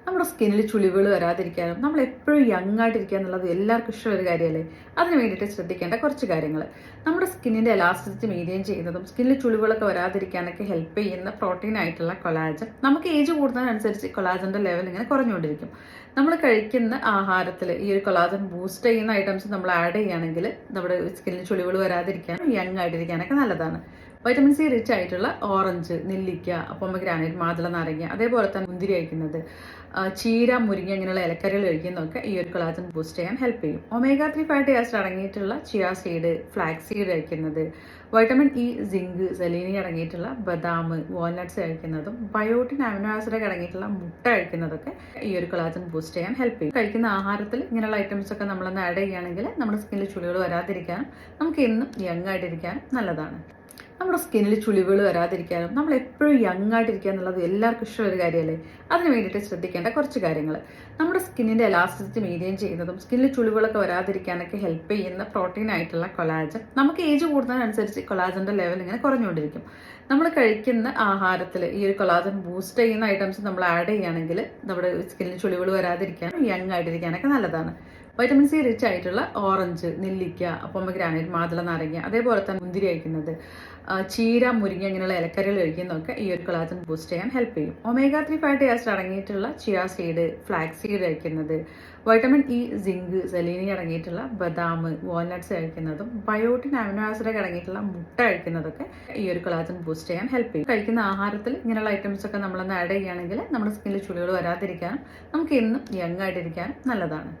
നമ്മുടെ സ്കിന്നിൽ ചുളിവുകൾ വരാതിരിക്കാനും നമ്മൾ എപ്പോഴും യങ് ആയിട്ടിരിക്കുക എന്നുള്ളത് എല്ലാവർക്കും ഇഷ്ടമുള്ള ഒരു കാര്യമല്ലേ. അതിന് വേണ്ടിയിട്ട് ശ്രദ്ധിക്കേണ്ട കുറച്ച് കാര്യങ്ങൾ. നമ്മുടെ സ്കിന്നിൻ്റെ എലാസ്റ്റിസിറ്റി മെയിൻറ്റെയിൻ ചെയ്യുന്നതും സ്കിന്നിൽ ചുളിവുകളൊക്കെ വരാതിരിക്കാനൊക്കെ ഹെൽപ്പ് ചെയ്യുന്ന പ്രോട്ടീൻ ആയിട്ടുള്ള കൊളാജൻ. നമുക്ക് ഏജ് കൂടുന്നതിനനുസരിച്ച് കൊളാജൻ്റെ ലെവൽ ഇങ്ങനെ കുറഞ്ഞുകൊണ്ടിരിക്കും. നമ്മൾ കഴിക്കുന്ന ആഹാരത്തിൽ ഈ ഒരു കൊളാജൻ ബൂസ്റ്റ് ചെയ്യുന്ന ഐറ്റംസ് നമ്മൾ ആഡ് ചെയ്യുകയാണെങ്കിൽ നമ്മുടെ സ്കിന്നിൽ ചുളിവുകൾ വരാതിരിക്കാനും യങ് ആയിട്ടിരിക്കാനൊക്കെ നല്ലതാണ്. വൈറ്റമിൻ സി റിച്ച് ആയിട്ടുള്ള ഓറഞ്ച്, നെല്ലിക്ക, പൊമഗ്രാനൈറ്റ്, മാതള നാരങ്ങ, അതേപോലെ തന്നെ മുന്തിരി കഴിക്കുന്നത്, ചീര, മുരിങ്ങ ഇങ്ങനെയുള്ള ഇലക്കറികൾ കഴിക്കുന്നതൊക്കെ ഈ ഒരു കൊളാജൻ ബൂസ്റ്റ് ചെയ്യാൻ ഹെൽപ്പ് ചെയ്യും. ഒമേഗ 3 ഫാറ്റി ആസിഡ് അടങ്ങിയിട്ടുള്ള ചിയ സീഡ്, ഫ്ലാക്സ് സീഡ് കഴിക്കുന്നത്, വൈറ്റമിൻ ഇ, സിങ്ക്, സെലീനി അടങ്ങിയിട്ടുള്ള ബദാം, വാൾനട്ട്സ് കഴിക്കുന്നതും, ബയോട്ടിൻ, അമിനോ ആസിഡ് അടങ്ങിയിട്ടുള്ള മുട്ട കഴിക്കുന്നതൊക്കെ ഈ ഒരു കൊളാജൻ ബൂസ്റ്റ് ചെയ്യാൻ ഹെൽപ്പ് ചെയ്യും. കഴിക്കുന്ന ആഹാരത്തിൽ ഇങ്ങനെയുള്ള ഐറ്റംസ് ഒക്കെ നമ്മളൊന്ന് ആഡ് ചെയ്യുകയാണെങ്കിൽ നമ്മുടെ സ്കിന്നിൽ ചുളിവുകൾ വരാതിരിക്കാനും നമുക്ക് എന്നും യങ് ആയിട്ടിരിക്കാനും നല്ലതാണ്. നമ്മുടെ സ്കിന്നിൽ ചുളിവുകൾ വരാതിരിക്കാനും നമ്മൾ എപ്പോഴും യങ് ആയിട്ടിരിക്കുക എന്നുള്ളത് എല്ലാവർക്കും ഇഷ്ടമുള്ള ഒരു കാര്യമല്ലേ. അതിന് വേണ്ടിയിട്ട് ശ്രദ്ധിക്കേണ്ട കുറച്ച് കാര്യങ്ങൾ. നമ്മുടെ സ്കിന്നിൻ്റെ എലാസ്റ്റിസിറ്റി മെയിൻറ്റെയിൻ ചെയ്യുന്നതും സ്കിന്നിൽ ചുളിവുകളൊക്കെ വരാതിരിക്കാനൊക്കെ ഹെൽപ്പ് ചെയ്യുന്ന പ്രോട്ടീൻ ആയിട്ടുള്ള കൊളാജൻ. നമുക്ക് ഏജ് കൂടുന്നതിനനുസരിച്ച് കൊളാജൻ്റെ ലെവൽ ഇങ്ങനെ കുറഞ്ഞുകൊണ്ടിരിക്കും. നമ്മൾ കഴിക്കുന്ന ആഹാരത്തിൽ ഈ ഒരു കൊളാജൻ ബൂസ്റ്റ് ചെയ്യുന്ന ഐറ്റംസ് നമ്മൾ ആഡ് ചെയ്യുകയാണെങ്കിൽ നമ്മുടെ സ്കിന്നിൽ ചുളിവുകൾ വരാതിരിക്കാനും യങ് ആയിട്ടിരിക്കാനൊക്കെ നല്ലതാണ്. വൈറ്റമിൻ സി റിച്ച് ആയിട്ടുള്ള ഓറഞ്ച്, നെല്ലിക്ക, പൊമഗ്രാനൈറ്റ്, മാതള നാരങ്ങ, അതേപോലെ തന്നെ മുന്തിരി കഴിക്കുന്നത്, ചീര, മുരിങ്ങ ഇങ്ങനെയുള്ള ഇലക്കറികൾ കഴിക്കുന്നതൊക്കെ ഈ ഒരു കൊളാജൻ ബൂസ്റ്റ് ചെയ്യാൻ ഹെൽപ്പ് ചെയ്യും. ഒമേഗ 3 ഫാറ്റി ആസിഡ് അടങ്ങിയിട്ടുള്ള ചിയ സീഡ്, ഫ്ലാക്സ് സീഡ് കഴിക്കുന്നത്, വൈറ്റമിൻ ഇ, സിങ്ക്, സെലീനി അടങ്ങിയിട്ടുള്ള ബദാം, വാൾനട്ട്സ് കഴിക്കുന്നതും, ബയോട്ടിൻ, അമിനോ ആസിഡ് അടങ്ങിയിട്ടുള്ള മുട്ട കഴിക്കുന്നതൊക്കെ ഈ ഒരു കൊളാജൻ ബൂസ്റ്റ് ചെയ്യാൻ ഹെൽപ്പ് ചെയ്യും. കഴിക്കുന്ന ആഹാരത്തിൽ ഇങ്ങനെയുള്ള ഐറ്റംസ് ഒക്കെ നമ്മളൊന്ന് ആഡ് ചെയ്യുകയാണെങ്കിൽ നമ്മുടെ സ്കിന്നിൽ ചുളിവുകൾ വരാതിരിക്കാനും നമുക്ക് എന്നും യങ് ആയിട്ടിരിക്കാനും നല്ലതാണ്.